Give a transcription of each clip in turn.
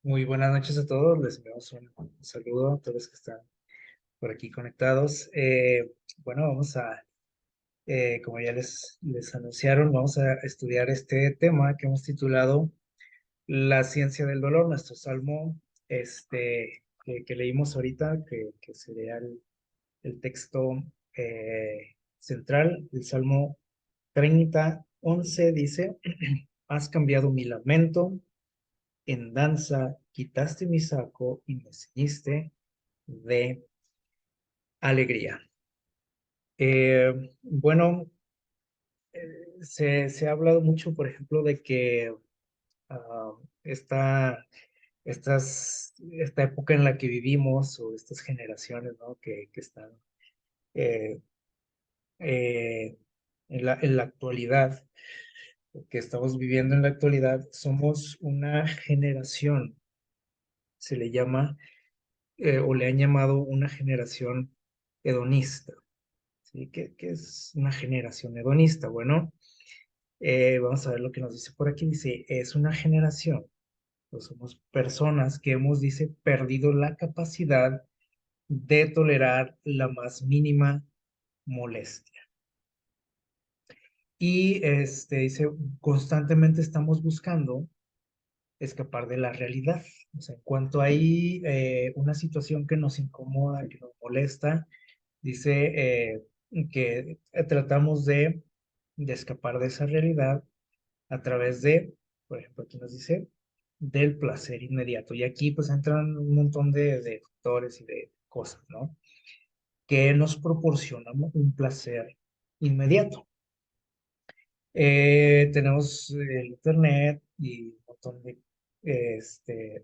Muy buenas noches a todos, les enviamos un saludo a todos los que están por aquí conectados. Bueno, como ya les anunciaron, vamos a estudiar este tema que hemos titulado La ciencia del dolor, nuestro salmo que leímos ahorita, que sería el texto central, el Salmo 30:11 dice, has cambiado mi lamento en danza, quitaste mi saco y me ceñiste de alegría. Bueno, se ha hablado mucho, por ejemplo, de que ah, esta, esta época en la que vivimos o estas generaciones, ¿no? que están eh, eh, en la actualidad, que estamos viviendo en la actualidad, somos una generación, se le llama o le han llamado una generación hedonista. ¿Sí? ¿Qué es una generación hedonista? Bueno, vamos a ver lo que nos dice por aquí. Dice, es una generación, pues somos personas que hemos, dice, perdido la capacidad de tolerar la más mínima molestia. Y dice, constantemente estamos buscando escapar de la realidad. O sea, en cuanto hay una situación que nos incomoda, que nos molesta, dice que tratamos de escapar de esa realidad a través de, por ejemplo, aquí nos dice, del placer inmediato. Y aquí pues entran un montón de factores y de cosas, ¿no? Que nos proporcionan un placer inmediato. Tenemos el internet y un montón de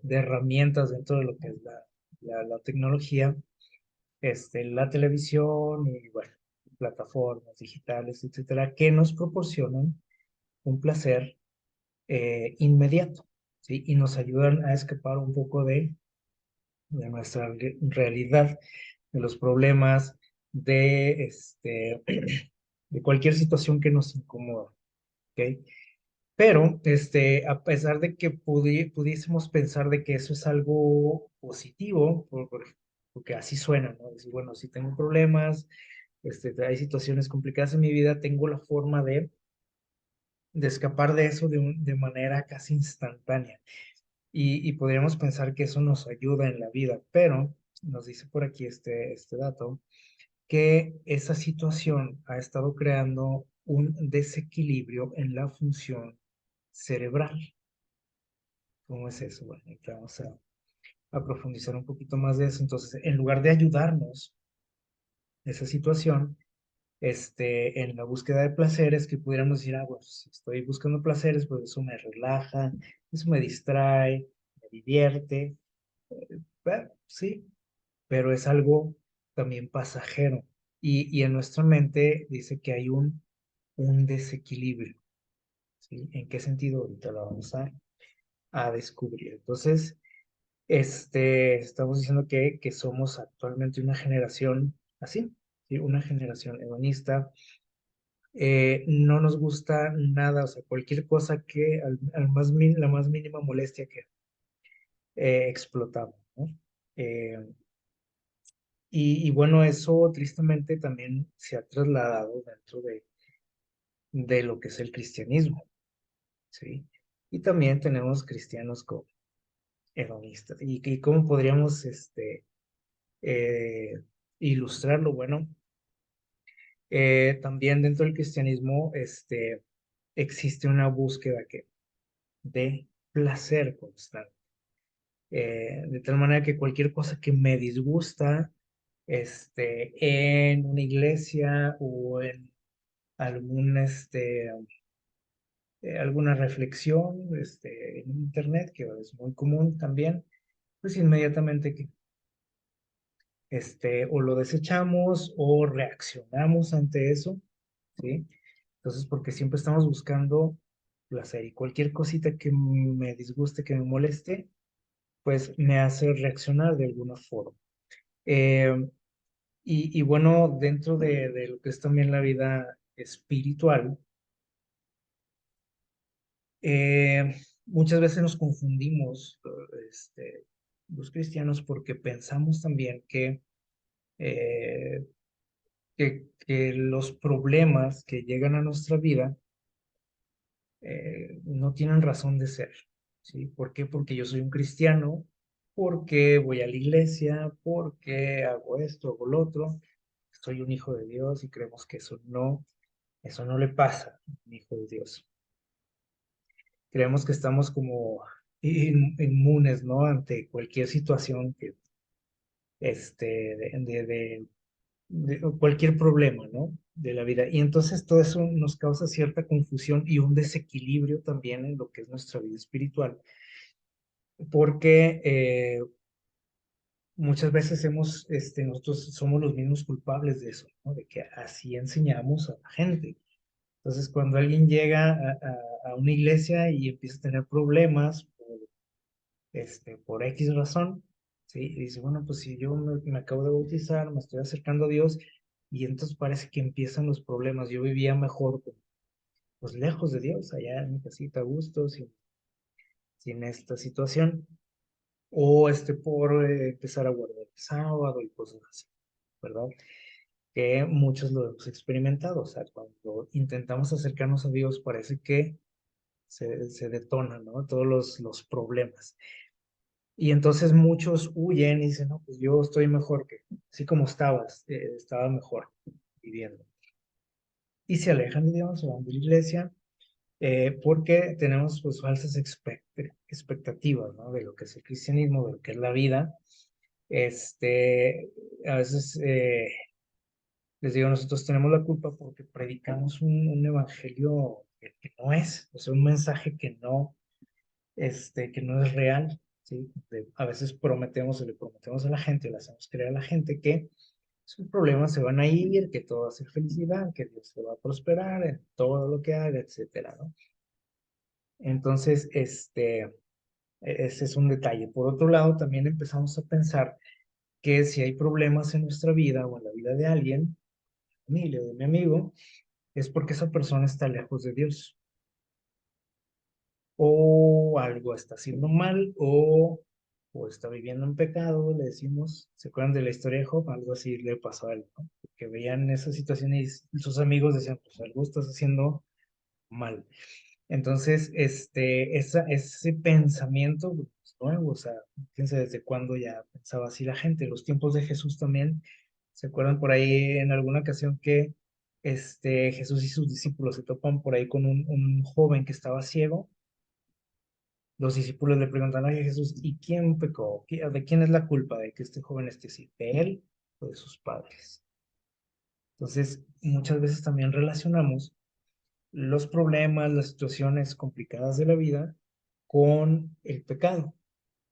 herramientas dentro de lo que es la tecnología, la televisión y bueno, plataformas digitales, etcétera, que nos proporcionan un placer inmediato, ¿sí? Y nos ayudan a escapar un poco de nuestra realidad, de los problemas, de cualquier situación que nos incomoda, ¿ok? Pero, a pesar de que pudiésemos pensar de que eso es algo positivo, porque así suena, ¿no? Decir, bueno, si tengo problemas, hay situaciones complicadas en mi vida, tengo la forma de escapar de eso de manera casi instantánea. Y podríamos pensar que eso nos ayuda en la vida, pero nos dice por aquí este dato, que esa situación ha estado creando un desequilibrio en la función cerebral. ¿Cómo es eso? Bueno, aquí vamos a profundizar un poquito más de eso. Entonces, en lugar de ayudarnos esa situación, en la búsqueda de placeres, que pudiéramos decir, ah, pues si estoy buscando placeres, pues eso me relaja, eso me distrae, me divierte. Bueno, sí, pero es algo también pasajero. Y en nuestra mente dice que hay un desequilibrio. ¿Sí? ¿En qué sentido? Ahorita lo vamos a descubrir. Entonces, estamos diciendo que somos actualmente una generación así, ¿sí? Una generación hedonista. No nos gusta nada, o sea, cualquier cosa que la más mínima molestia que explotamos, ¿no? Eh, y bueno, eso tristemente también se ha trasladado dentro de lo que es el cristianismo, ¿sí? Y también tenemos cristianos como hedonistas. ¿Y cómo podríamos eh, ilustrarlo? Bueno, también dentro del cristianismo existe una búsqueda de placer constante. De tal manera que cualquier cosa que me disgusta en una iglesia o en algún, alguna reflexión en internet, que es muy común también, pues inmediatamente o lo desechamos o reaccionamos ante eso, ¿sí? Entonces, porque siempre estamos buscando placer y cualquier cosita que me disguste, que me moleste, pues me hace reaccionar de alguna forma. Eh, y bueno, dentro de lo que es también la vida espiritual, muchas veces nos confundimos los cristianos porque pensamos también eh, que los problemas que llegan a nuestra vida no tienen razón de ser, ¿sí? ¿Por qué? Porque yo soy un cristiano, porque voy a la iglesia, porque hago esto, hago lo otro, soy un hijo de Dios y creemos que eso no le pasa a un hijo de Dios. Creemos que estamos como inmunes, ¿no? Ante cualquier situación de cualquier problema, ¿no? De la vida. Y entonces todo eso nos causa cierta confusión y un desequilibrio también en lo que es nuestra vida espiritual, porque muchas veces nosotros somos los mismos culpables de eso, ¿no? De que así enseñamos a la gente. Entonces, cuando alguien llega a una iglesia y empieza a tener problemas por X razón, ¿sí? Y dice, bueno, pues si yo me acabo de bautizar, me estoy acercando a Dios, y entonces parece que empiezan los problemas. Yo vivía mejor, pues lejos de Dios, allá en mi casita a gusto, sin esta situación, o por empezar a guardar el sábado y cosas así, ¿verdad? Que muchos lo hemos experimentado, o sea, cuando intentamos acercarnos a Dios parece que se detonan, ¿no? Todos los problemas. Y entonces muchos huyen y dicen, no, pues yo estoy mejor que, así como estabas, estaba mejor viviendo. Y se alejan de Dios, se van de la iglesia, porque tenemos pues falsas expectativas, ¿no? De lo que es el cristianismo, de lo que es la vida. A veces les digo, nosotros tenemos la culpa porque predicamos un evangelio que no es, o sea, un mensaje que no es real, ¿sí? A veces prometemos o le prometemos a la gente, o le hacemos creer a la gente que sus problemas se van a ir, que todo va a ser felicidad, que Dios se va a prosperar en todo lo que haga, etcétera, ¿no? Entonces, ese es un detalle. Por otro lado, también empezamos a pensar que si hay problemas en nuestra vida o en la vida de alguien, familia o de mi amigo, es porque esa persona está lejos de Dios o algo está haciendo mal o está viviendo en pecado, le decimos, ¿se acuerdan de la historia de Job? Algo así le pasó a él, ¿no? Que veían esa situación y sus amigos decían, pues algo estás haciendo mal. Entonces, ese pensamiento pues, nuevo, o sea, fíjense desde cuándo ya pensaba así la gente. Los tiempos de Jesús también, ¿se acuerdan por ahí en alguna ocasión que Jesús y sus discípulos se topan por ahí con un joven que estaba ciego? Los discípulos le preguntan a Jesús, ¿y quién pecó? ¿De quién es la culpa de que este joven esté así? ¿De él o de sus padres? Entonces, muchas veces también relacionamos los problemas, las situaciones complicadas de la vida con el pecado,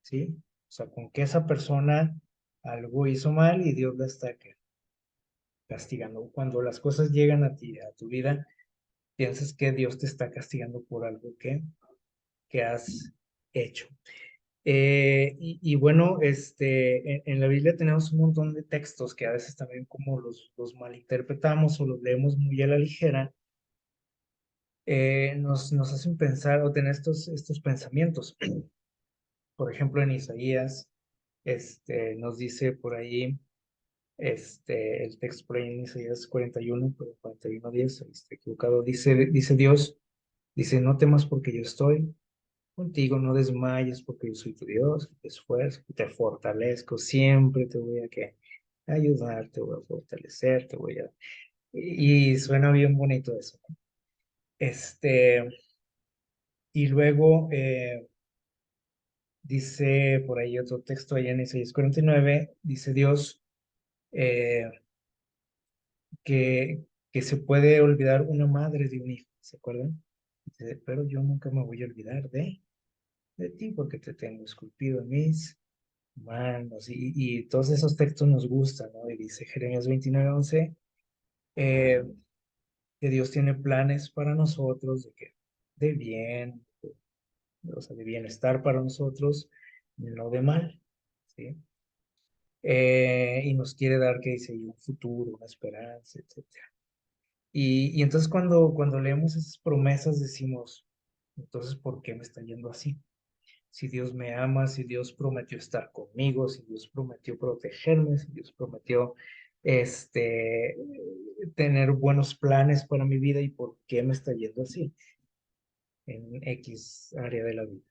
¿sí? O sea, con que esa persona algo hizo mal y Dios la está castigando. Cuando las cosas llegan a ti, a tu vida, piensas que Dios te está castigando por algo que has hecho. Y bueno, en la Biblia tenemos un montón de textos que a veces también como los malinterpretamos o los leemos muy a la ligera, nos hacen pensar o tener estos pensamientos. Por ejemplo, en Isaías, nos dice por ahí, el texto por ahí en Isaías 41, pero 41:10, está equivocado, dice Dios, dice, no temas porque yo estoy contigo, no desmayes porque yo soy tu Dios, te esfuerzo, te fortalezco, siempre te voy a ayudar, te voy a fortalecer, y suena bien bonito eso, ¿no? Este, y luego dice por ahí otro texto, allá en Isaías 49, dice Dios eh, que, que se puede olvidar una madre de un hijo, ¿se acuerdan? Dice, pero yo nunca me voy a olvidar de ti porque te tengo esculpido en mis manos, y todos esos textos nos gustan, ¿no? Y dice Jeremías 29:11, eh, que Dios tiene planes para nosotros, de bien, o sea, de bienestar para nosotros, no de mal, ¿sí? Y nos quiere dar, que dice, y un futuro, una esperanza, etcétera. Y entonces cuando leemos esas promesas decimos, entonces, ¿por qué me está yendo así? si Dios me ama, si Dios prometió estar conmigo, si Dios prometió protegerme, si Dios prometió este, tener buenos planes para mi vida y por qué me está yendo así en X área de la vida.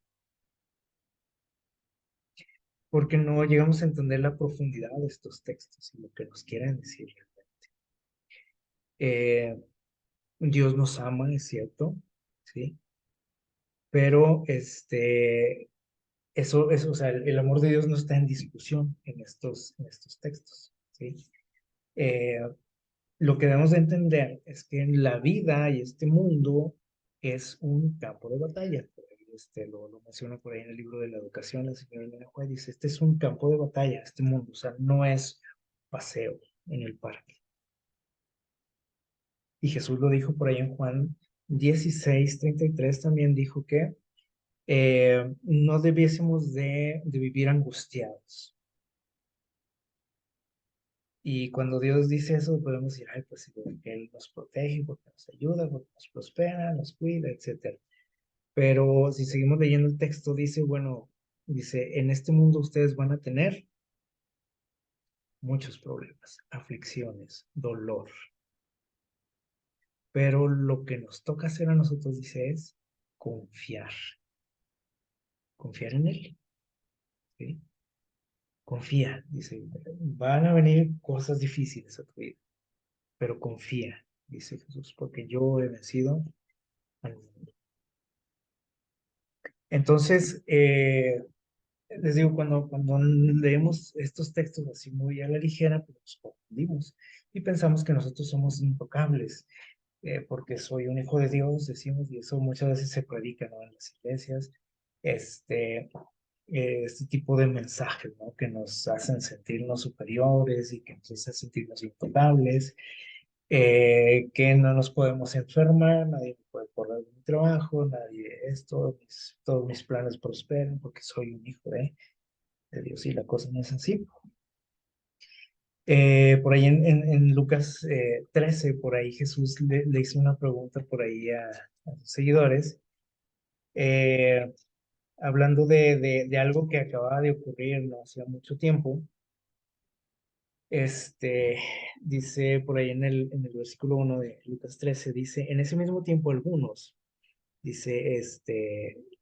Porque no llegamos a entender la profundidad de estos textos y lo que nos quieren decir realmente. Dios nos ama, es cierto, ¿sí? Pero eso, o sea, el amor de Dios no está en discusión en estos textos, ¿sí? Eh, lo que debemos de entender es que en la vida y este mundo es un campo de batalla. Por ahí, lo menciona por ahí en el libro de la educación, la señora Elena White dice, este es un campo de batalla, este mundo, o sea, no es paseo en el parque. Y Jesús lo dijo por ahí en Juan 16:33, también dijo que no debiésemos de vivir angustiados. Y cuando Dios dice eso, podemos decir, ay, pues sí, porque Él nos protege, porque nos ayuda, porque nos prospera, nos cuida, etcétera. Pero si seguimos leyendo el texto, dice, bueno, dice, en este mundo ustedes van a tener muchos problemas, aflicciones, dolor. Pero lo que nos toca hacer a nosotros, dice, es confiar. Confiar en Él, ¿sí? Confía, dice, van a venir cosas difíciles a tu vida, pero confía, dice Jesús, porque yo he vencido al mundo. Entonces, les digo, cuando leemos estos textos así muy a la ligera, pues nos confundimos y pensamos que nosotros somos intocables, porque soy un hijo de Dios, decimos, y eso muchas veces se predica, ¿no? En las iglesias, este, este tipo de mensajes, ¿no? Que nos hacen sentirnos superiores y que nos hacen sentirnos intocables, que no nos podemos enfermar, nadie me puede correr de mi trabajo, nadie esto, todos mis planes prosperan porque soy un hijo de Dios y la cosa no es así. Por ahí en Lucas 13, por ahí Jesús le hizo una pregunta por ahí a sus seguidores, eh, hablando de algo que acababa de ocurrir no hacía mucho tiempo. Este, dice por ahí en el versículo 1 de Lucas 13, dice, en ese mismo tiempo algunos, dice,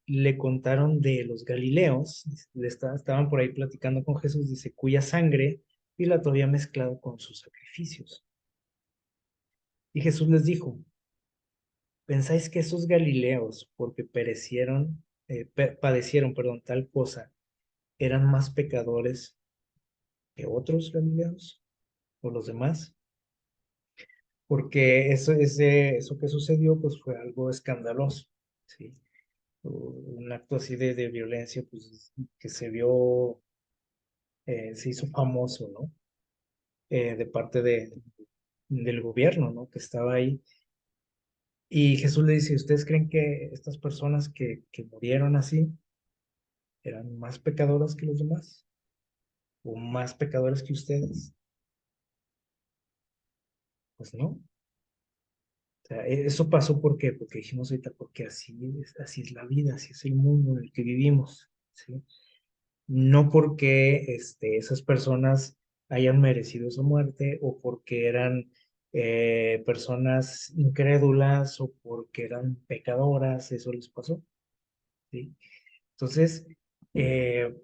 le contaron de los Galileos, estaban por ahí platicando con Jesús, dice, cuya sangre Pilato había mezclado con sus sacrificios. Y Jesús les dijo, ¿pensáis que esos Galileos, porque padecieron, perdón, tal cosa, eran más pecadores que otros Galileos o los demás? Porque eso que sucedió, pues fue algo escandaloso, ¿sí? Un acto así de violencia, pues que se hizo famoso, ¿no? De parte del gobierno, ¿no? Que estaba ahí. Y Jesús le dice, ¿ustedes creen que estas personas que murieron así eran más pecadoras que los demás? ¿O más pecadores que ustedes? Pues no. O sea, eso pasó ¿por qué? Porque dijimos ahorita, porque así es la vida, así es el mundo en el que vivimos, ¿sí? No porque esas personas hayan merecido su muerte o porque eran personas incrédulas o porque eran pecadoras, eso les pasó, ¿sí? Entonces, eh,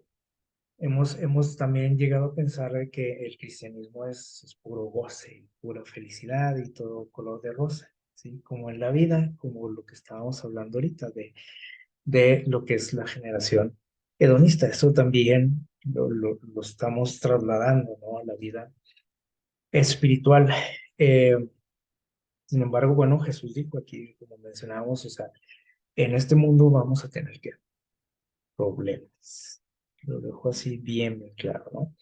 hemos también llegado a pensar de que el cristianismo es puro goce, pura felicidad y todo color de rosa, ¿sí? Como en la vida, como lo que estábamos hablando ahorita de lo que es la generación hedonista. Eso también lo estamos trasladando, ¿no? A la vida espiritual. Eh, Sin embargo, bueno, Jesús dijo aquí, como mencionábamos, o sea, en este mundo vamos a tener que problemas. Lo dejo así bien, bien claro, ¿no?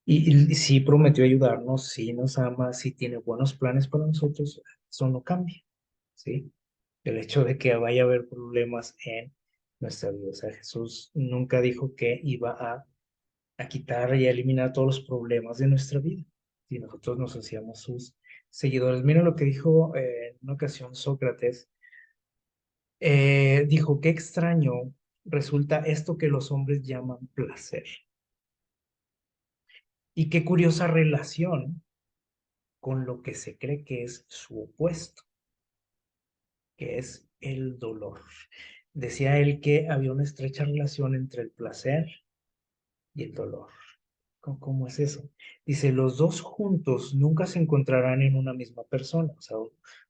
Y sí prometió ayudarnos, sí nos ama, sí tiene buenos planes para nosotros, eso no cambia, ¿sí? El hecho de que vaya a haber problemas en nuestra vida. O sea, Jesús nunca dijo que iba a quitar y a eliminar todos los problemas de nuestra vida si nosotros nos hacíamos sus seguidores. Mira lo que dijo en una ocasión Sócrates. Dijo, qué extraño resulta esto que los hombres llaman placer. Y qué curiosa relación con lo que se cree que es su opuesto, que es el dolor. Decía él que había una estrecha relación entre el placer y el dolor. ¿Cómo es eso? Dice, los dos juntos nunca se encontrarán en una misma persona. O sea,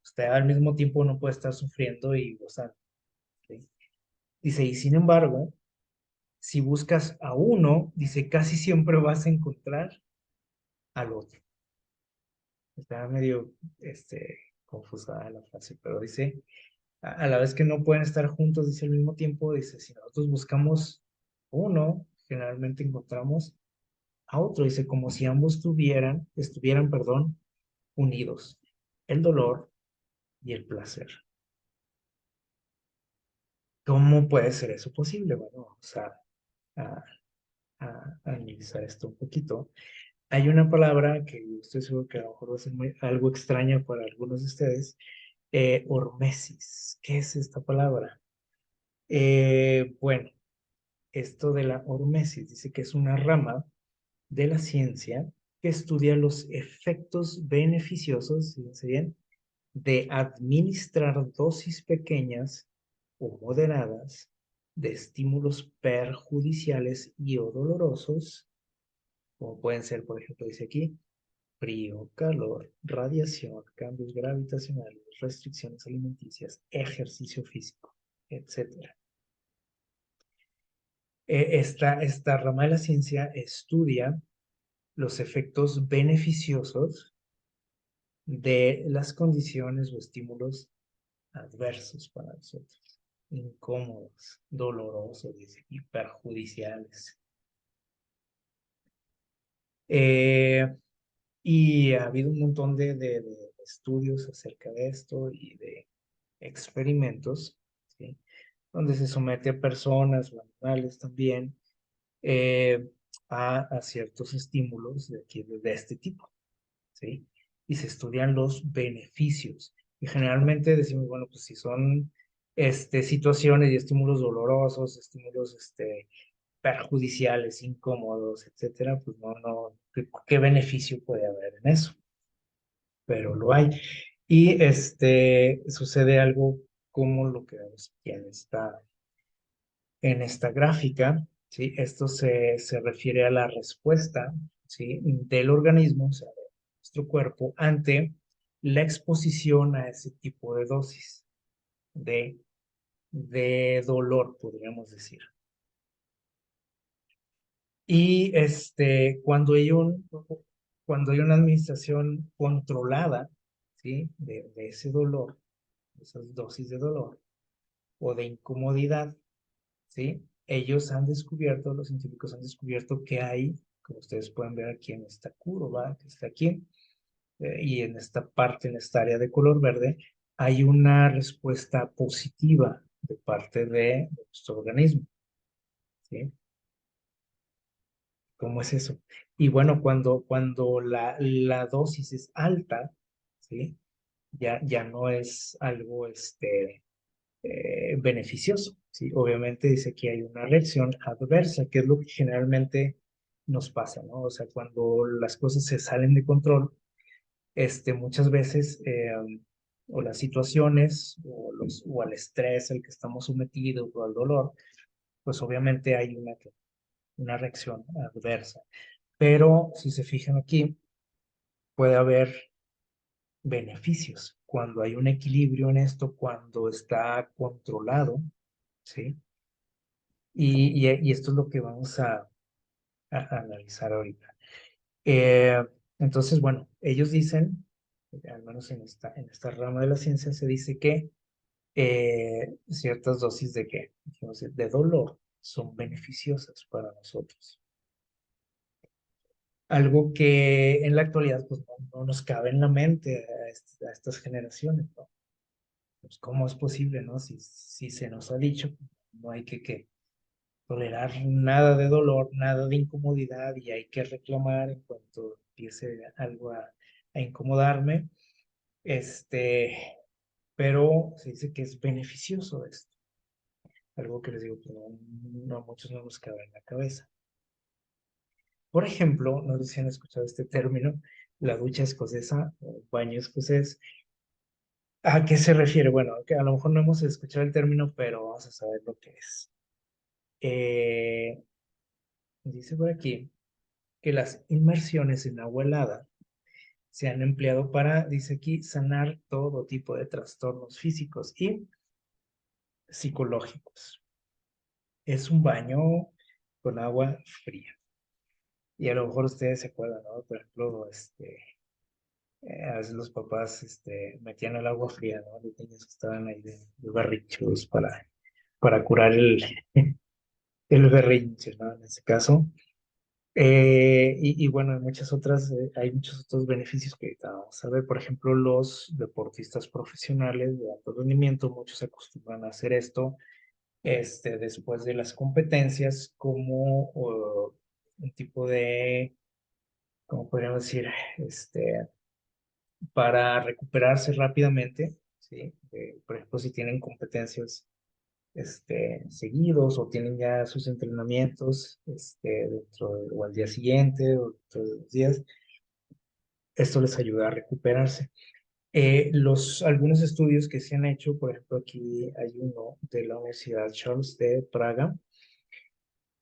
usted al mismo tiempo no puede estar sufriendo y gozando. ¿Sí? Dice, y sin embargo, si buscas a uno, dice, casi siempre vas a encontrar al otro. Está medio confusa la frase, pero dice, a la vez que no pueden estar juntos, dice al mismo tiempo, dice, si nosotros buscamos uno, generalmente encontramos a otro, dice, como si ambos estuvieran, perdón, unidos, el dolor y el placer. ¿Cómo puede ser eso posible? Bueno, vamos a, a analizar esto un poquito. Hay una palabra que estoy seguro que a lo mejor va a ser algo extraña para algunos de ustedes, hormesis. ¿Qué es esta palabra? Bueno, esto de la hormesis dice que es una rama de la ciencia que estudia los efectos beneficiosos, fíjense bien, de administrar dosis pequeñas o moderadas de estímulos perjudiciales y o dolorosos, como pueden ser, por ejemplo, dice aquí, frío, calor, radiación, cambios gravitacionales, restricciones alimenticias, ejercicio físico, etcétera. Esta rama de la ciencia estudia los efectos beneficiosos de las condiciones o estímulos adversos para nosotros, incómodos, dolorosos, dice aquí, perjudiciales. Eh, y ha habido un montón de estudios acerca de esto y de experimentos, ¿sí? Donde se somete a personas o animales también eh, a ciertos estímulos de este tipo, ¿sí? Y se estudian los beneficios. Y generalmente decimos, bueno, pues si son situaciones y estímulos dolorosos, estímulos perjudiciales, incómodos, etcétera, pues no, ¿qué beneficio puede haber en eso? Pero lo hay. Y sucede algo como lo que vemos aquí en esta gráfica, ¿sí? Esto se refiere a la respuesta, ¿sí? Del organismo, o sea, de nuestro cuerpo, ante la exposición a ese tipo de dosis de, de dolor, podríamos decir. Y cuando hay una administración controlada, ¿sí? De ese dolor, de esas dosis de dolor o de incomodidad, ¿sí? Los científicos han descubierto que hay, como ustedes pueden ver aquí en esta curva que está aquí, y en esta parte, en esta área de color verde, hay una respuesta positiva de parte de nuestro organismo, ¿sí? ¿Cómo es eso? Y bueno, cuando la dosis es alta, ¿sí? Ya no es algo beneficioso, ¿sí? Obviamente dice que hay una reacción adversa, que es lo que generalmente nos pasa, ¿no? O sea, cuando las cosas se salen de control, muchas veces, o las situaciones, o al estrés al que estamos sometidos, o al dolor, pues obviamente hay una reacción adversa. Pero si se fijan aquí, puede haber beneficios cuando hay un equilibrio en esto, cuando está controlado, ¿sí? Y esto es lo que vamos a analizar ahorita. Entonces, bueno, ellos dicen, al menos en esta rama de la ciencia, se dice que ciertas dosis de qué, de dolor son beneficiosas para nosotros. Algo que en la actualidad pues, no nos cabe en la mente a estas generaciones, ¿no? Pues, ¿cómo es posible, no? Si se nos ha dicho, no hay que tolerar nada de dolor, nada de incomodidad y hay que reclamar en cuanto empiece algo a incomodarme, este, pero se dice que es beneficioso esto. algo que les digo que no a muchos no nos cabe en la cabeza. Por ejemplo, no sé si han escuchado este término, la ducha escocesa o baño escocés. ¿A qué se refiere? Bueno, que a lo mejor no hemos escuchado el término, pero vamos a saber lo que es. Eh, Dice por aquí que las inmersiones en agua helada se han empleado para, dice aquí, sanar todo tipo de trastornos físicos y psicológicos. Es un baño con agua fría. Y a lo mejor ustedes se acuerdan, ¿no? Por ejemplo, a veces los papás metían el agua fría, ¿no? Los niños que estaban ahí de berrinchudos para curar el berrinche, ¿no? En ese caso. Y bueno, hay muchos otros beneficios que ahorita vamos a ver. Por ejemplo, los deportistas profesionales de alto rendimiento, muchos se acostumbran a hacer esto después de las competencias como un tipo de, ¿cómo podríamos decir? Para recuperarse rápidamente, ¿sí? Por ejemplo, si tienen competencias seguidos o tienen ya sus entrenamientos o al día siguiente o dentro de 2 días, esto les ayuda a recuperarse. Algunos estudios que se han hecho, por ejemplo, aquí hay uno de la Universidad Charles de Praga.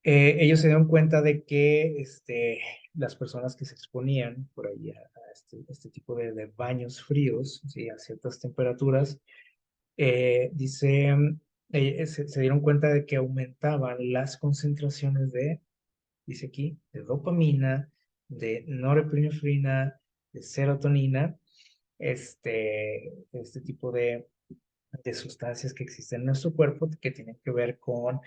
Ellos se dieron cuenta de que las personas que se exponían por ahí a este tipo de baños fríos, ¿sí? A ciertas temperaturas, dicen, se dieron cuenta de que aumentaban las concentraciones dice aquí, de dopamina, de norepinefrina, de serotonina, este tipo de sustancias que existen en nuestro cuerpo que tienen que ver con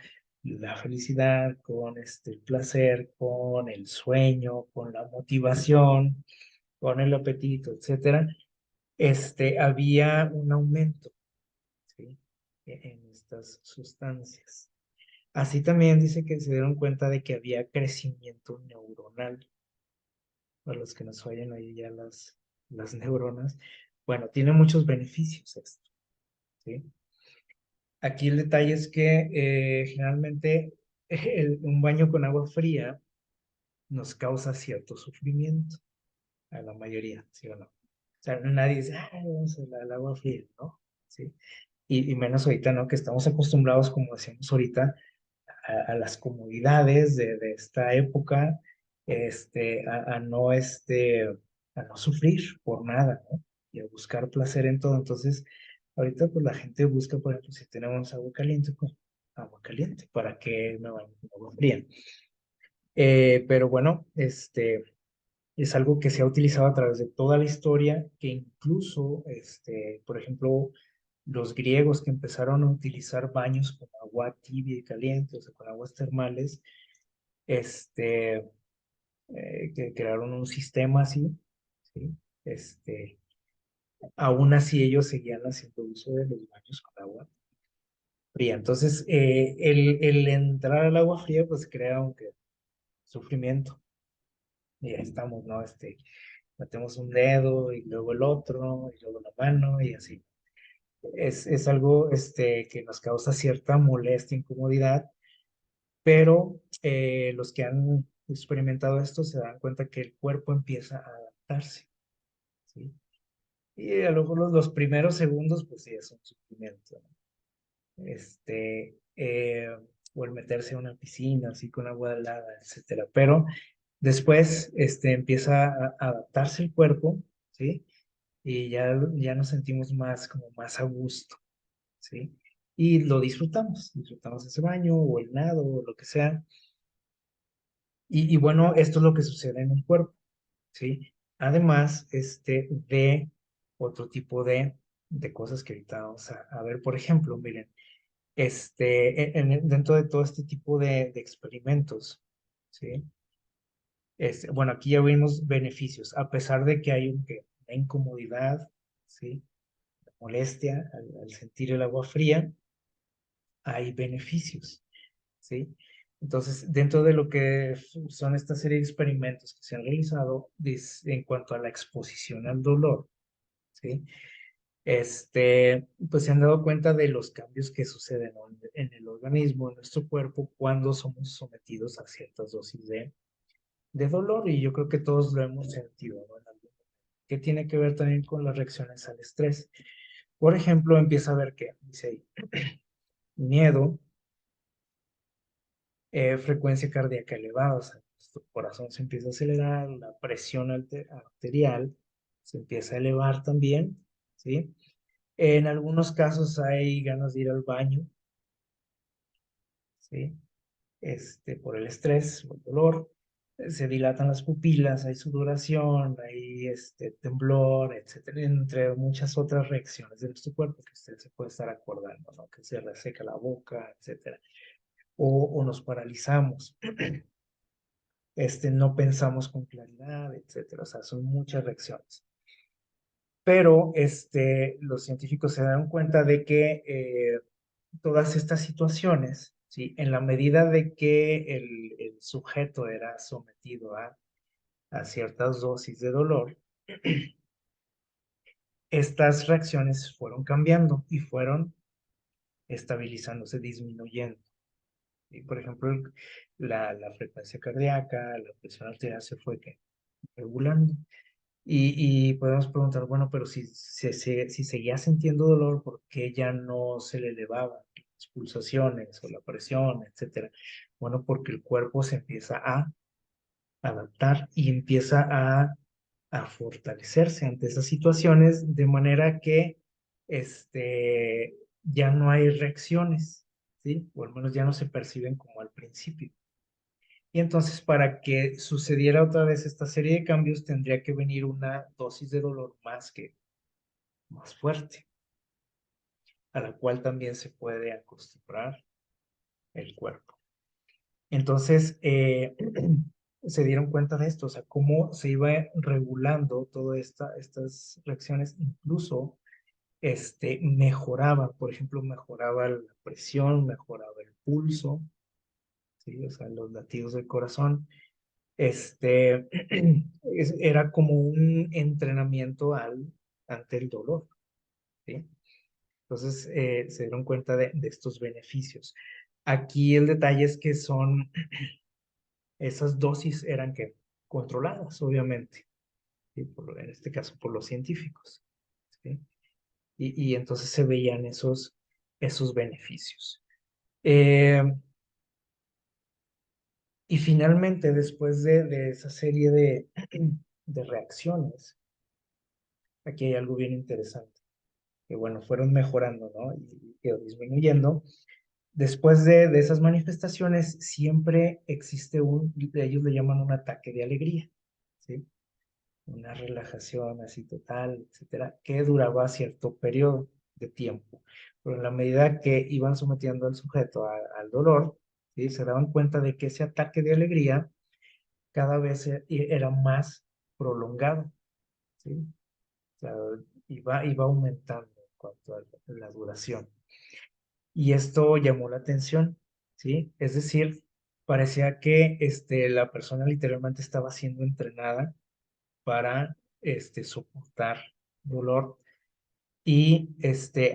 la felicidad, con el placer, con el sueño, con la motivación, con el apetito, etcétera. Había un aumento, ¿sí? En estas sustancias. Así también dice que se dieron cuenta de que había crecimiento neuronal. Para los que nos fallan ahí ya las neuronas. Bueno, tiene muchos beneficios esto, ¿sí? Aquí el detalle es que generalmente un baño con agua fría nos causa cierto sufrimiento, a la mayoría, ¿sí o no? O sea, nadie dice, ah, vamos al agua fría, ¿no? ¿Sí? Y menos ahorita, ¿no? Que estamos acostumbrados, como decíamos ahorita, a las comodidades de esta época, a no sufrir por nada, ¿no? Y a buscar placer en todo. Entonces, ahorita pues la gente busca, por ejemplo, si tenemos agua caliente, pues agua caliente, ¿para qué me baño con agua fría? Pero bueno, es algo que se ha utilizado a través de toda la historia, que incluso, por ejemplo, los griegos que empezaron a utilizar baños con agua tibia y caliente, o sea, con aguas termales, este, que crearon un sistema así, ¿sí? Este, Aún así ellos seguían haciendo uso de los baños con agua fría. Entonces, el entrar al agua fría, pues crea aunque sufrimiento. Y ahí estamos, ¿no? Metemos un dedo y luego el otro, y luego la mano y así. Es algo que nos causa cierta molestia, incomodidad, pero los que han experimentado esto se dan cuenta que el cuerpo empieza a adaptarse, ¿sí? Y a lo mejor los primeros segundos, pues sí, es un sufrimiento, ¿no? O el meterse a una piscina, así con agua helada, etcétera. Pero después, empieza a adaptarse el cuerpo, ¿sí? Y ya nos sentimos como más a gusto, ¿sí? Y lo disfrutamos ese baño o el nado o lo que sea. Y bueno, esto es lo que sucede en el cuerpo, ¿sí? Además, de otro tipo de cosas que ahorita vamos a ver. Por ejemplo, miren, dentro de todo este tipo de experimentos, ¿sí? Bueno, aquí ya vimos beneficios, a pesar de que hay una incomodidad, ¿sí? Molestia al sentir el agua fría, hay beneficios, ¿sí? Entonces, dentro de lo que son esta serie de experimentos que se han realizado en cuanto a la exposición al dolor, ¿sí? pues se han dado cuenta de los cambios que suceden, ¿no? En el organismo, en nuestro cuerpo, cuando somos sometidos a ciertas dosis de dolor, y yo creo que todos lo hemos sentido, ¿no? Que tiene que ver también con las reacciones al estrés. Por ejemplo, empieza a ver que dice ahí, miedo, frecuencia cardíaca elevada, o sea, tu corazón se empieza a acelerar, la presión arterial se empieza a elevar también, ¿sí? En algunos casos hay ganas de ir al baño, ¿sí? Por el estrés o el dolor, se dilatan las pupilas, hay sudoración, hay temblor, etcétera, entre muchas otras reacciones de nuestro cuerpo que usted se puede estar acordando, ¿no? Que se reseca la boca, etcétera. O nos paralizamos, no pensamos con claridad, etcétera. O sea, son muchas reacciones. Pero los científicos se dan cuenta de que todas estas situaciones, ¿sí? En la medida de que el sujeto era sometido a ciertas dosis de dolor, estas reacciones fueron cambiando y fueron estabilizándose, disminuyendo. Y, por ejemplo, la frecuencia cardíaca, la presión arterial se fue regulando. Y podemos preguntar, bueno, pero si seguía sintiendo dolor, ¿por qué ya no se le elevaban las pulsaciones o la presión, etcétera? Bueno, porque el cuerpo se empieza a adaptar y empieza a fortalecerse ante esas situaciones, de manera que ya no hay reacciones, ¿sí? O al menos ya no se perciben como al principio. Y entonces, para que sucediera otra vez esta serie de cambios, tendría que venir una dosis de dolor más fuerte, a la cual también se puede acostumbrar el cuerpo. Entonces, se dieron cuenta de esto, o sea, cómo se iba regulando todas estas reacciones, incluso mejoraban, por ejemplo, mejoraba la presión, mejoraba el pulso, ¿sí? O sea, los latidos del corazón. Este, Era como un entrenamiento ante el dolor, ¿sí? Entonces, se dieron cuenta de estos beneficios. Aquí el detalle es que esas dosis eran que controladas, obviamente, ¿sí? En este caso por los científicos, ¿sí? Y entonces se veían esos beneficios. Eh, y finalmente, después de esa serie de reacciones, aquí hay algo bien interesante, que bueno, fueron mejorando, ¿no? Y quedó disminuyendo. Después de esas manifestaciones, siempre existe ellos le llaman un ataque de alegría, ¿sí? Una relajación así total, etcétera, que duraba cierto periodo de tiempo. Pero en la medida que iban sometiendo al sujeto al dolor, ¿sí? Se daban cuenta de que ese ataque de alegría cada vez era más prolongado, ¿sí? O sea, iba aumentando en cuanto a la duración. Y esto llamó la atención, ¿sí? Es decir, parecía que la persona literalmente estaba siendo entrenada para soportar dolor, y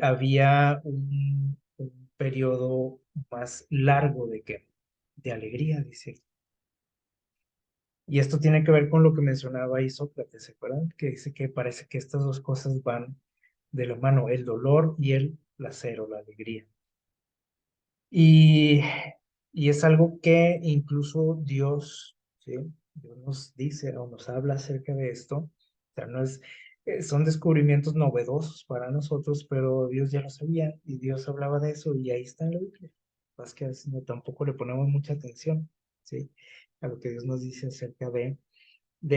había un periodo más largo de alegría, dice. Y esto tiene que ver con lo que mencionaba ahí Sócrates, ¿se acuerdan? Que dice que parece que estas dos cosas van de la mano, el dolor y el placer o la alegría. Y, y es algo que incluso Dios, ¿sí? Dios nos dice o nos habla acerca de esto. O sea, no es, son descubrimientos novedosos para nosotros, pero Dios ya lo sabía y Dios hablaba de eso y ahí está en la Biblia. Es que a veces tampoco le ponemos mucha atención, ¿sí? A lo que Dios nos dice acerca de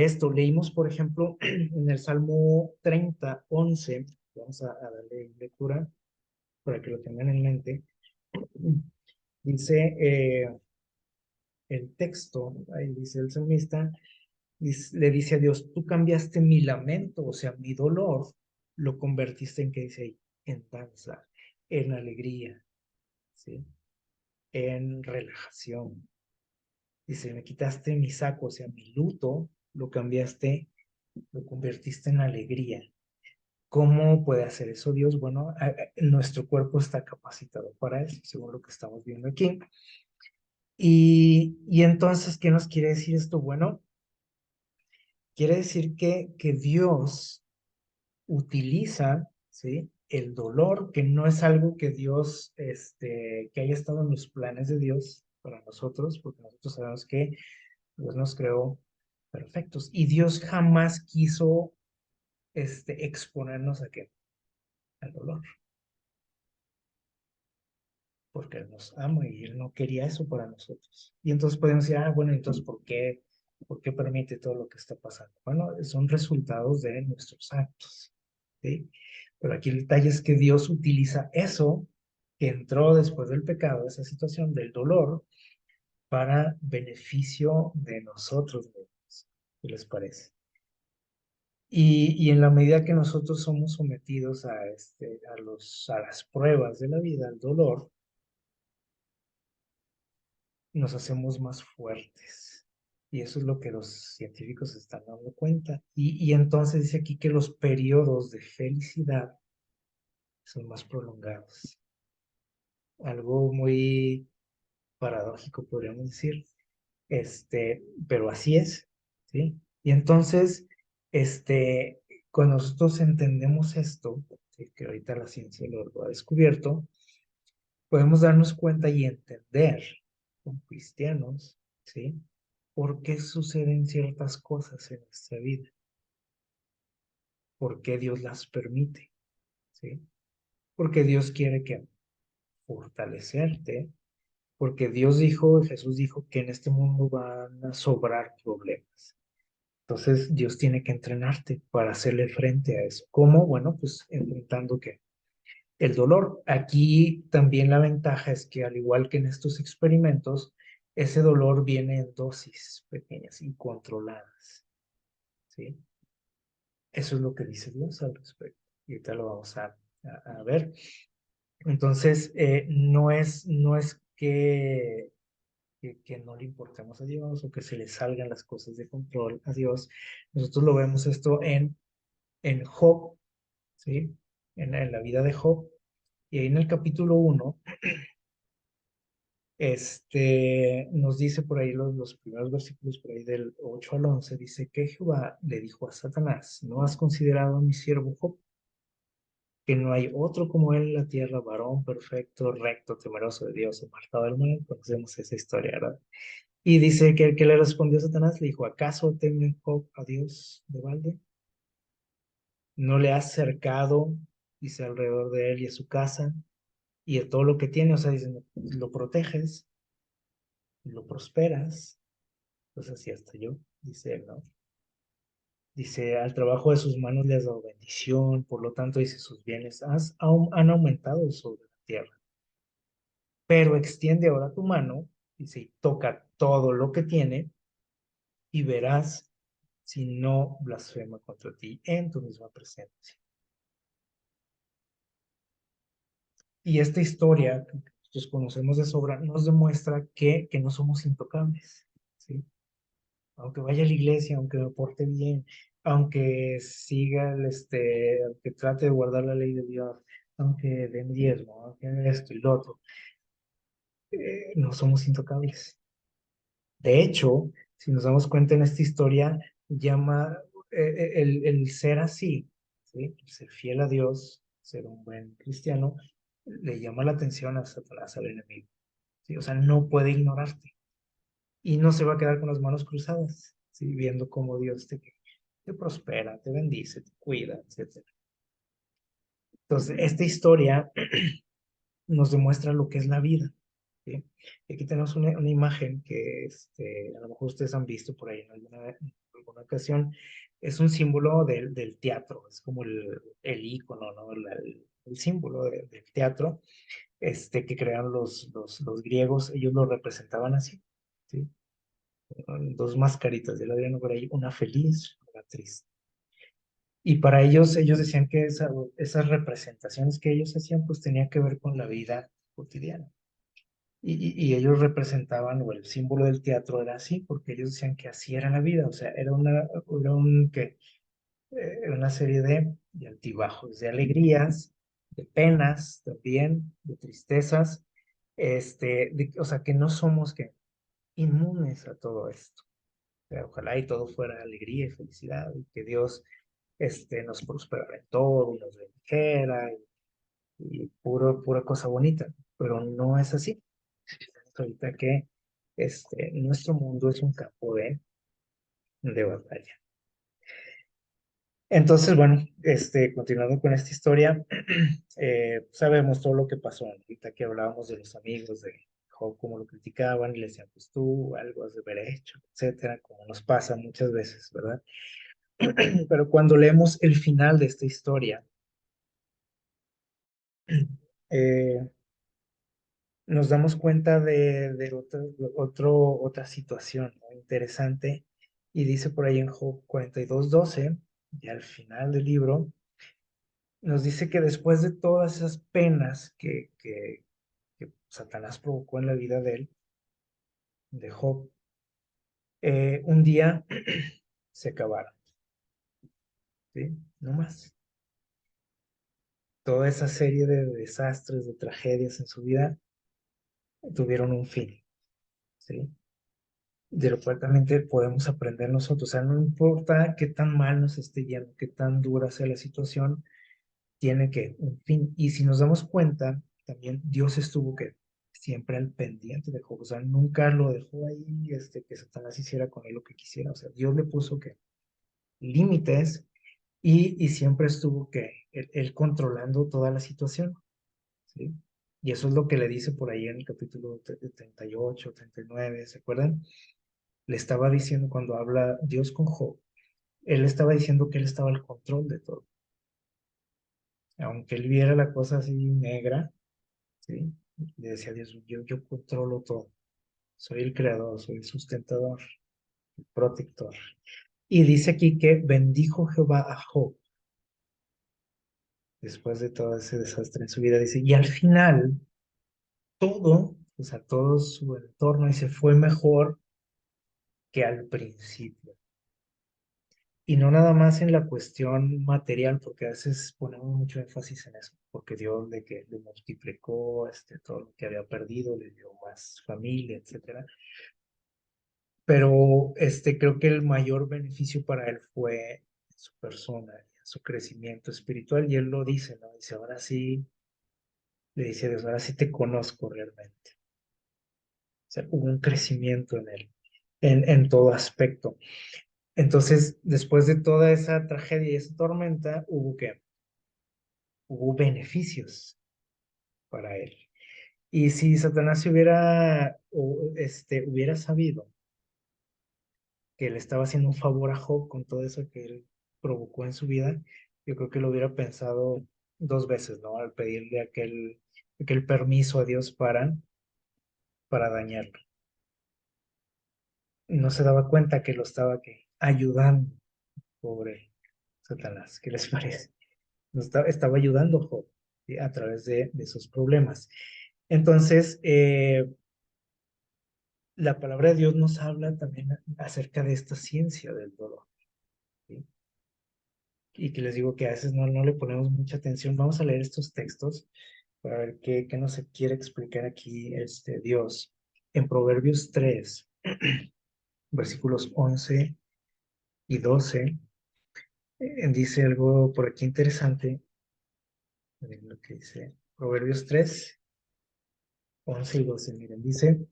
esto. Leímos, por ejemplo, en el Salmo 30:11, vamos a darle lectura para que lo tengan en mente. Dice el texto, ahí dice el salmista, le dice a Dios, tú cambiaste mi lamento, o sea, mi dolor, lo convertiste en, ¿qué dice ahí? En danza, en alegría, ¿sí? En relajación. Dice, me quitaste mi saco, o sea, mi luto, lo cambiaste, lo convertiste en alegría. ¿Cómo puede hacer eso Dios? Bueno, nuestro cuerpo está capacitado para eso, según lo que estamos viendo aquí. Y entonces, ¿qué nos quiere decir esto? Bueno, quiere decir que Dios utiliza, ¿sí? El dolor, que no es algo que Dios, que haya estado en los planes de Dios para nosotros, porque nosotros sabemos que Dios nos creó perfectos y Dios jamás quiso, exponernos a qué, al dolor, porque Él nos ama y Él no quería eso para nosotros. Y entonces podemos decir, bueno, entonces, ¿por qué permite todo lo que está pasando? Bueno, son resultados de nuestros actos, ¿sí? Pero aquí el detalle es que Dios utiliza eso que entró después del pecado, esa situación del dolor, para beneficio de nosotros mismos. ¿Qué les parece? Y en la medida que nosotros somos sometidos a las pruebas de la vida, al dolor, nos hacemos más fuertes. Y eso es lo que los científicos se están dando cuenta. Y entonces dice aquí que los periodos de felicidad son más prolongados. Algo muy paradójico, podríamos decir. Pero así es, ¿sí? Y entonces, este, cuando nosotros entendemos esto, ¿sí? Que ahorita la ciencia lo ha descubierto, podemos darnos cuenta y entender como cristianos, ¿sí? ¿Por qué suceden ciertas cosas en nuestra vida? ¿Por qué Dios las permite? ¿Sí? Porque Dios quiere que fortalecerte, porque Dios dijo, Jesús dijo que en este mundo van a sobrar problemas. Entonces Dios tiene que entrenarte para hacerle frente a eso. ¿Cómo? Bueno, pues enfrentando que el dolor. Aquí también la ventaja es que al igual que en estos experimentos, ese dolor viene en dosis pequeñas y controladas, ¿sí? Eso es lo que dice Dios al respecto. Y ahorita lo vamos a ver. Entonces, no es que no le importemos a Dios o que se le salgan las cosas de control a Dios. Nosotros lo vemos esto en Job, ¿sí? En la vida de Job. Y ahí en el capítulo 1 nos dice por ahí los primeros versículos, por ahí del 8 al 11 dice que Jehová le dijo a Satanás, ¿no has considerado a mi siervo Job? Que no hay otro como él en la tierra, varón perfecto, recto, temeroso de Dios, apartado del mal. Conocemos esa historia, ¿verdad? Y dice que el que le respondió a Satanás le dijo, ¿acaso teme Job a Dios de balde? ¿No le has cercado, dice, alrededor de él y a su casa y de todo lo que tiene? O sea, dice, lo proteges, lo prosperas, pues así hasta yo, dice él, ¿no? Dice, al trabajo de sus manos le has dado bendición, por lo tanto, dice, sus bienes han aumentado sobre la tierra. Pero extiende ahora tu mano, dice, y toca todo lo que tiene y verás si no blasfema contra ti en tu misma presencia. Y esta historia que nosotros conocemos de sobra nos demuestra que no somos intocables, ¿sí? Aunque vaya a la iglesia, aunque me porte bien, aunque siga, aunque trate de guardar la ley de Dios, aunque den diezmo, aunque esto y lo otro, no somos intocables. De hecho, si nos damos cuenta en esta historia, llama el ser así, ¿sí? Ser fiel a Dios, ser un buen cristiano, le llama la atención a Satanás, al enemigo, ¿sí? O sea, no puede ignorarte y no se va a quedar con las manos cruzadas, ¿sí? Viendo cómo Dios te prospera, te bendice, te cuida, etcétera. Entonces, esta historia nos demuestra lo que es la vida, ¿sí? Y aquí tenemos una imagen que a lo mejor ustedes han visto por ahí en alguna ocasión. Es un símbolo del teatro, es como el ícono, ¿no? El símbolo del teatro que crearon los griegos. Ellos lo representaban así, ¿sí? Dos mascaritas de Adriano por ahí, una feliz, una triste. Y para ellos decían que esas representaciones que ellos hacían, pues tenía que ver con la vida cotidiana. Y ellos representaban, o el símbolo del teatro era así, porque ellos decían que así era la vida, o sea, era una serie de altibajos, de alegrías, de penas también, de tristezas, o sea, que no somos que inmunes a todo esto. O sea, ojalá y todo fuera alegría y felicidad y que Dios nos prosperara en todo y nos bendijera y pura cosa bonita, pero no es así. Ahorita que nuestro mundo es un campo de batalla. Entonces, bueno, continuando con esta historia, sabemos todo lo que pasó. Ahorita que hablábamos de los amigos de Job, cómo lo criticaban y le decían, pues tú algo has de haber hecho, etcétera, como nos pasa muchas veces, ¿verdad? Pero cuando leemos el final de esta historia, eh, nos damos cuenta de otra situación, ¿no? Interesante, y dice por ahí en Job 42:12, y al final del libro, nos dice que después de todas esas penas que Satanás provocó en la vida de Job, un día se acabaron, ¿sí? No más. Toda esa serie de desastres, de tragedias en su vida, tuvieron un fin, ¿sí? De lo cual también podemos aprender nosotros. O sea, no importa qué tan mal nos esté yendo, qué tan dura sea la situación, tiene que un fin. Y si nos damos cuenta, también Dios estuvo que siempre al pendiente de Job. O sea, nunca lo dejó ahí, que Satanás hiciera con él lo que quisiera. O sea, Dios le puso que límites y siempre estuvo que él controlando toda la situación, ¿sí? Y eso es lo que le dice por ahí en el capítulo 38, 39, ¿se acuerdan? Le estaba diciendo cuando habla Dios con Job, él estaba diciendo que él estaba al control de todo. Aunque él viera la cosa así negra, ¿sí? Le decía a Dios, yo controlo todo. Soy el creador, soy el sustentador, el protector. Y dice aquí que bendijo Jehová a Job después de todo ese desastre en su vida. Dice, y al final, todo, o sea, todo su entorno, dice, fue mejor que al principio. Y no nada más en la cuestión material, porque a veces ponemos mucho énfasis en eso, porque Dios de que le multiplicó todo lo que había perdido, le dio más familia, etcétera. Pero creo que el mayor beneficio para él fue su persona, su crecimiento espiritual, y él lo dice, ¿no? Dice, ahora sí, le dice a Dios, ahora sí te conozco realmente. O sea, hubo un crecimiento en él, en todo aspecto. Entonces, después de toda esa tragedia y esa tormenta, hubo beneficios para él. Y si Satanás hubiera sabido que le estaba haciendo un favor a Job con todo eso que él provocó en su vida, yo creo que lo hubiera pensado dos veces, ¿no? Al pedirle aquel permiso a Dios para dañarlo. Y no se daba cuenta que lo estaba ayudando, pobre Satanás. ¿Qué les parece? Estaba ayudando a Job, ¿sí? A través de sus problemas. Entonces, la palabra de Dios nos habla también acerca de esta ciencia del dolor, ¿sí? Y que les digo que a veces no le ponemos mucha atención. Vamos a leer estos textos para ver qué nos quiere explicar aquí Dios. En Proverbios 3, versículos 11 y 12, dice algo por aquí interesante. Miren lo que dice Proverbios 3, 11 y 12. Miren, dice,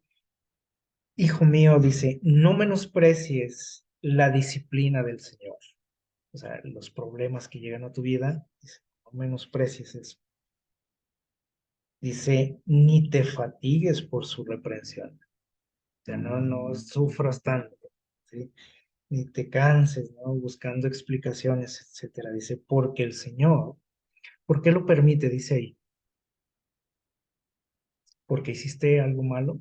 hijo mío, dice, no menosprecies la disciplina del Señor. O sea, los problemas que llegan a tu vida, dice, no menosprecies eso. Dice, ni te fatigues por su reprensión. O sea, no sufras tanto, ¿sí? Ni te canses, ¿no? Buscando explicaciones, etcétera. Dice, porque el Señor, ¿por qué lo permite? Dice ahí, porque hiciste algo malo,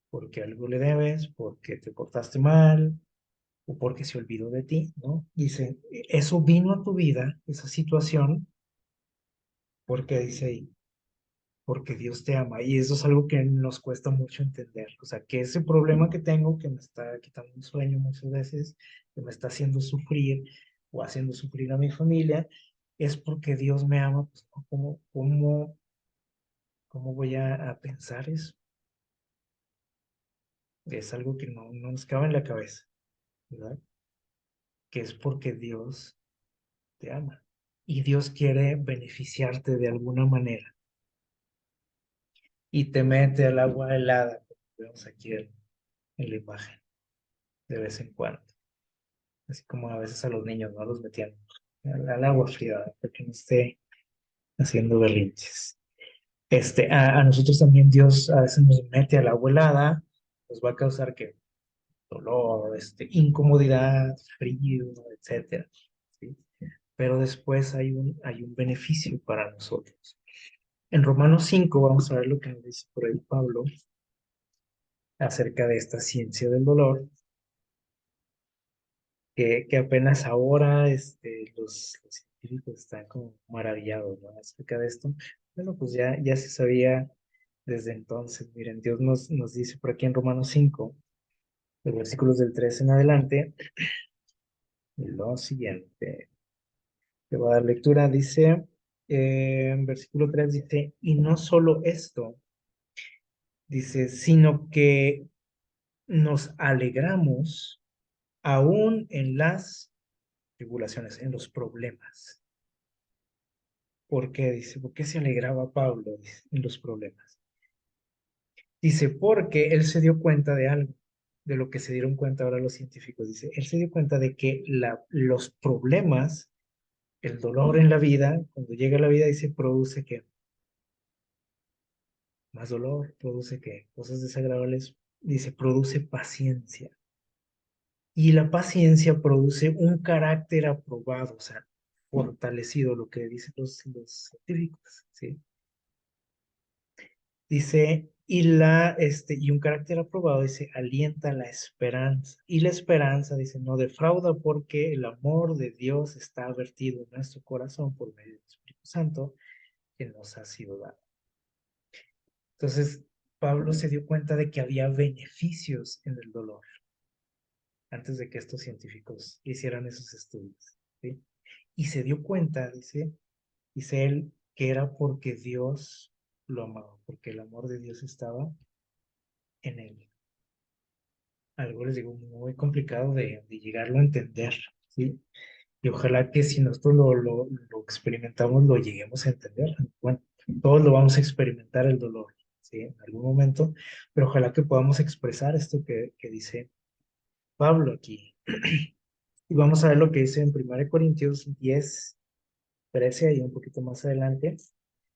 porque algo le debes, porque te portaste mal, o porque se olvidó de ti, ¿no? Dice, eso vino a tu vida, esa situación, porque dice ahí, porque Dios te ama. Y eso es algo que nos cuesta mucho entender. O sea, que ese problema que tengo, que me está quitando un sueño muchas veces, que me está haciendo sufrir, o haciendo sufrir a mi familia, es porque Dios me ama, pues, ¿no? ¿Cómo voy a pensar eso? Es algo que no nos cabe en la cabeza, ¿verdad? Que es porque Dios te ama y Dios quiere beneficiarte de alguna manera y te mete al agua helada, como vemos aquí en la imagen, de vez en cuando. Así como a veces a los niños no los metían al agua fría, ¿verdad? Para que no esté haciendo berrinches. A nosotros también Dios a veces nos mete a la agua helada, nos va a causar que dolor, incomodidad, frío, etcétera, ¿sí? Pero después hay un beneficio para nosotros. En Romanos 5 vamos a ver lo que nos dice por ahí Pablo acerca de esta ciencia del dolor, que apenas ahora los científicos están como maravillados, ¿no? Acerca de esto. Bueno, pues ya se sabía desde entonces. Miren, Dios nos dice por aquí en Romanos 5, los versículos del 3 en adelante, lo siguiente. Te voy a dar lectura, dice, en versículo 3 dice, y no solo esto, dice, sino que nos alegramos aún en las tribulaciones, en los problemas. ¿Por qué? Dice, ¿por qué se alegraba Pablo dice, en los problemas? Dice, porque él se dio cuenta de algo, de lo que se dieron cuenta ahora los científicos. Dice, él se dio cuenta de que los problemas, el dolor en la vida, cuando llega a la vida, dice, produce que más dolor, produce que cosas desagradables, dice, produce paciencia. Y la paciencia produce un carácter aprobado, o sea, fortalecido, lo que dicen los científicos, ¿sí? Dice, y un carácter aprobado, dice, alienta la esperanza. Y la esperanza, dice, no defrauda porque el amor de Dios está vertido en nuestro corazón por medio del Espíritu Santo que nos ha sido dado. Entonces, Pablo se dio cuenta de que había beneficios en el dolor antes de que estos científicos hicieran esos estudios, ¿sí? Y se dio cuenta, dice él, que era porque Dios lo amaba, porque el amor de Dios estaba en él. Algo les digo muy complicado de llegarlo a entender, ¿sí? Y ojalá que si nosotros lo experimentamos, lo lleguemos a entender. Bueno, todos lo vamos a experimentar el dolor, ¿sí? En algún momento, pero ojalá que podamos expresar esto que dice Pablo aquí. Y vamos a ver lo que dice en 1 Corintios 10, 13, ahí un poquito más adelante,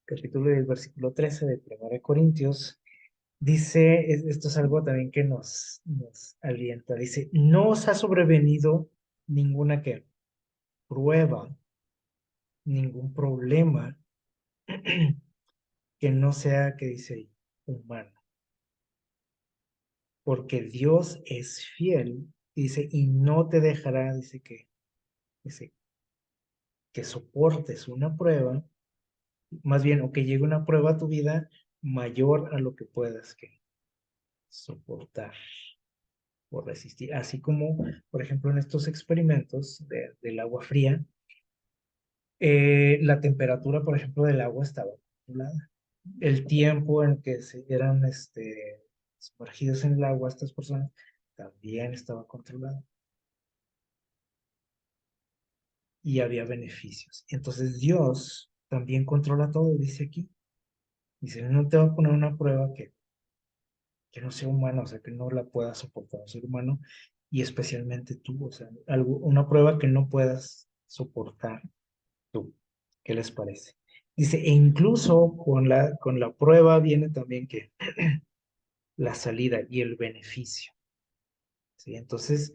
capítulo 10, versículo 13 de 1 Corintios. Dice, esto es algo también que nos alienta. Dice, no os ha sobrevenido ninguna prueba, ningún problema que no sea, que dice ahí, humano. Porque Dios es fiel, dice, y no te dejará, dice, que soportes una prueba, más bien, o que llegue una prueba a tu vida mayor a lo que puedas que soportar o resistir. Así como, por ejemplo, en estos experimentos del agua fría, la temperatura, por ejemplo, del agua estaba controlada. El tiempo en que se eran sumergidos en el agua estas personas también estaba controlado y había beneficios. Entonces Dios también controla todo, dice aquí. Dice, no te va a poner una prueba que no sea humana, o sea, que no la pueda soportar un ser humano y especialmente tú, o sea, una prueba que no puedas soportar tú. ¿Qué les parece? Dice, e incluso con la prueba viene también que la salida y el beneficio, ¿sí? Entonces,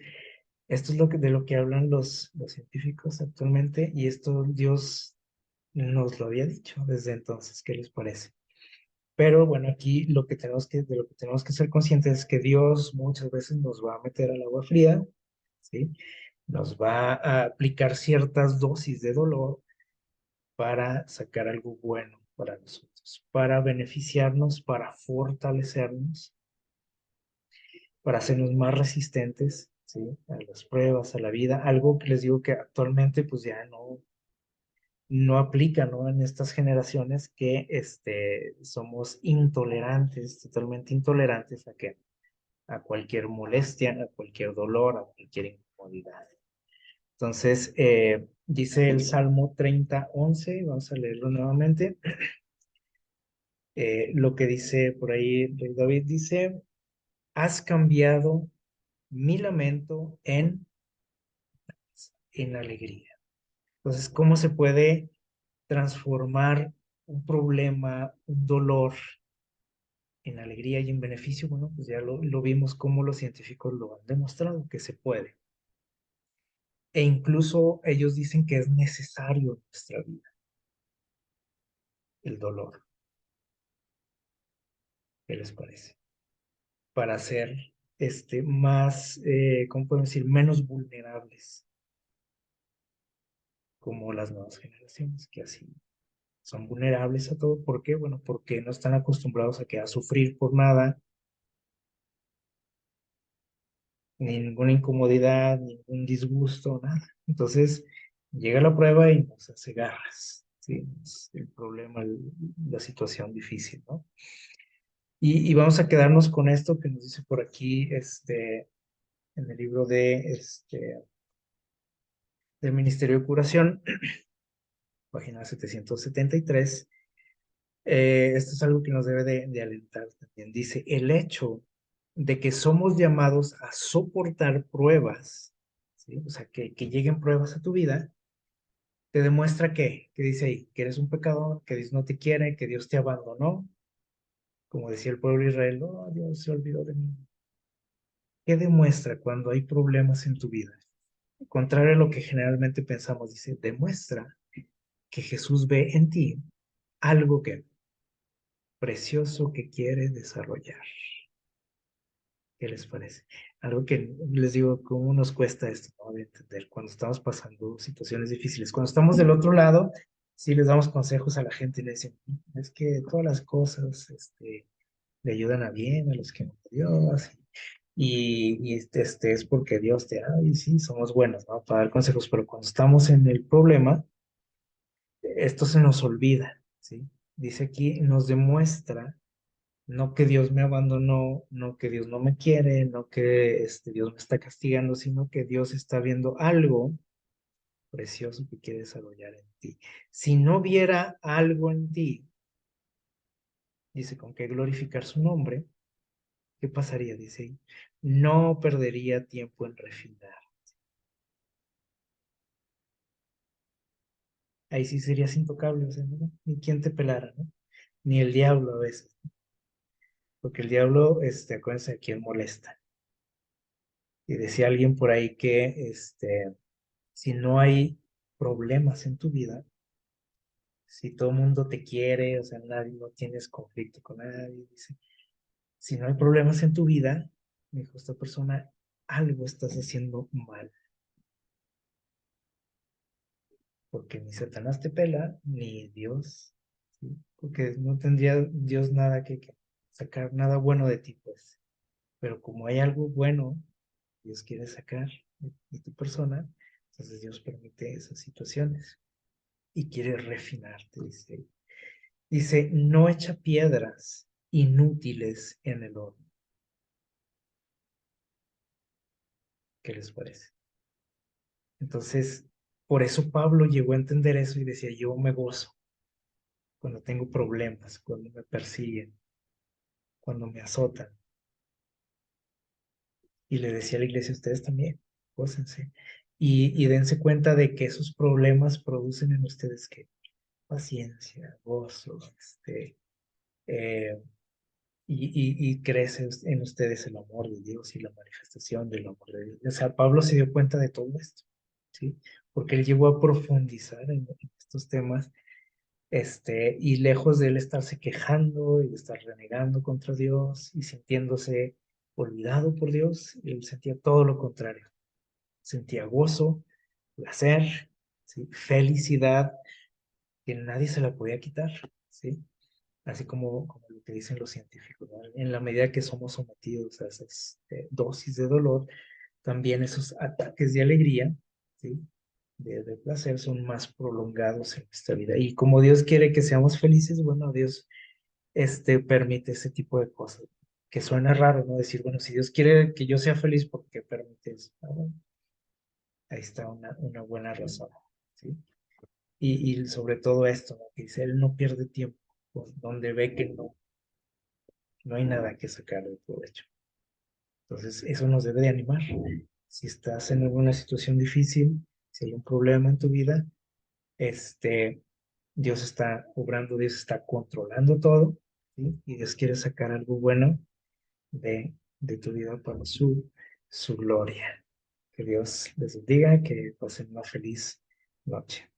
esto es de lo que hablan los científicos actualmente y esto Dios nos lo había dicho desde entonces. ¿Qué les parece? Pero bueno, aquí de lo que tenemos que ser conscientes es que Dios muchas veces nos va a meter al agua fría, ¿sí? Nos va a aplicar ciertas dosis de dolor para sacar algo bueno para nosotros, para beneficiarnos, para fortalecernos, para hacernos más resistentes, ¿sí? A las pruebas, a la vida, algo que les digo que actualmente pues ya no aplica, ¿no? En estas generaciones que somos intolerantes, totalmente intolerantes a cualquier molestia, a cualquier dolor, a cualquier incomodidad. Entonces, dice el Salmo 30:11, vamos a leerlo nuevamente. Lo que dice por ahí el rey David dice, has cambiado mi lamento en alegría. Entonces, ¿cómo se puede transformar un problema, un dolor en alegría y en beneficio? Bueno, pues ya lo vimos cómo los científicos lo han demostrado que se puede. E incluso ellos dicen que es necesario en nuestra vida el dolor. ¿Qué les parece? Para ser más, ¿cómo podemos decir? Menos vulnerables como las nuevas generaciones, que así son vulnerables a todo. ¿Por qué? Bueno, porque no están acostumbrados a sufrir por nada, ni ninguna incomodidad, ningún disgusto, nada. Entonces, llega la prueba y nos hace garras, ¿sí? Es el problema, la situación difícil, ¿no? Y vamos a quedarnos con esto que nos dice por aquí, en el libro del Ministerio de Curación, página 773. Esto es algo que nos debe de alentar también. Dice, el hecho de que somos llamados a soportar pruebas, ¿sí? O sea, que lleguen pruebas a tu vida, te demuestra que dice ahí, que eres un pecador, que Dios no te quiere, que Dios te abandonó, como decía el pueblo de Israel, no, Dios se olvidó de mí. ¿Qué demuestra cuando hay problemas en tu vida? Contrario a lo que generalmente pensamos, dice, demuestra que Jesús ve en ti algo que precioso que quiere desarrollar. ¿Qué les parece? Algo que les digo, cómo nos cuesta esto, ¿no? De entender cuando estamos pasando situaciones difíciles. Cuando estamos del otro lado, sí les damos consejos a la gente y le decimos, es que todas las cosas le ayudan a bien, a los que no Dios. Es porque Dios te ama y sí, somos buenos, ¿no? Para dar consejos, pero cuando estamos en el problema, esto se nos olvida, ¿sí? Dice aquí, nos demuestra no que Dios me abandonó, no que Dios no me quiere, no que Dios me está castigando, sino que Dios está viendo algo precioso que quiere desarrollar en ti. Si no viera algo en ti, dice, con qué glorificar su nombre, ¿qué pasaría? Dice, ahí, no perdería tiempo en refinar. Ahí sí serías intocable, o sea, ¿no? Ni quien te pelara, ¿no? Ni el diablo a veces, porque el diablo, acuérdense, a quien molesta. Y decía alguien por ahí que, si no hay problemas en tu vida, si todo el mundo te quiere, o sea, nadie, no tienes conflicto con nadie, dice, si no hay problemas en tu vida, me dijo esta persona, algo estás haciendo mal, porque ni Satanás te pela, ni Dios, ¿sí? Porque no tendría Dios nada que sacar, nada bueno de ti, pues, pero como hay algo bueno, Dios quiere sacar de tu persona, entonces Dios permite esas situaciones y quiere refinarte, dice. Dice, no echa piedras inútiles en el horno. ¿Qué les parece? Entonces, por eso Pablo llegó a entender eso y decía, yo me gozo cuando tengo problemas, cuando me persiguen, cuando me azotan. Y le decía a la iglesia, ustedes también, gócense. Y dense cuenta de que esos problemas producen en ustedes que paciencia, gozo, eh, y crece en ustedes el amor de Dios y la manifestación del amor de Dios. O sea, Pablo se dio cuenta de todo esto, ¿sí? Porque él llegó a profundizar en estos temas, y lejos de él estarse quejando y de estar renegando contra Dios y sintiéndose olvidado por Dios, él sentía todo lo contrario. Sentía gozo, placer, ¿sí? Felicidad, que nadie se la podía quitar, ¿sí? Así como lo que dicen los científicos, ¿no? En la medida que somos sometidos a esas dosis de dolor, también esos ataques de alegría, ¿sí? De placer son más prolongados en nuestra vida. Y como Dios quiere que seamos felices, bueno, Dios permite ese tipo de cosas. Que suena raro, ¿no? Decir, bueno, si Dios quiere que yo sea feliz, ¿por qué permite eso? Ah, bueno, ahí está una buena razón, ¿sí? Y sobre todo esto, ¿no? Que dice, Él no pierde tiempo, pues, donde ve que no hay nada que sacar de provecho. Entonces, eso nos debe de animar. Si estás en alguna situación difícil, si hay un problema en tu vida, este, Dios está obrando, Dios está controlando todo, ¿sí? Y Dios quiere sacar algo bueno de tu vida para su gloria. Que Dios les bendiga, que pasen una feliz noche.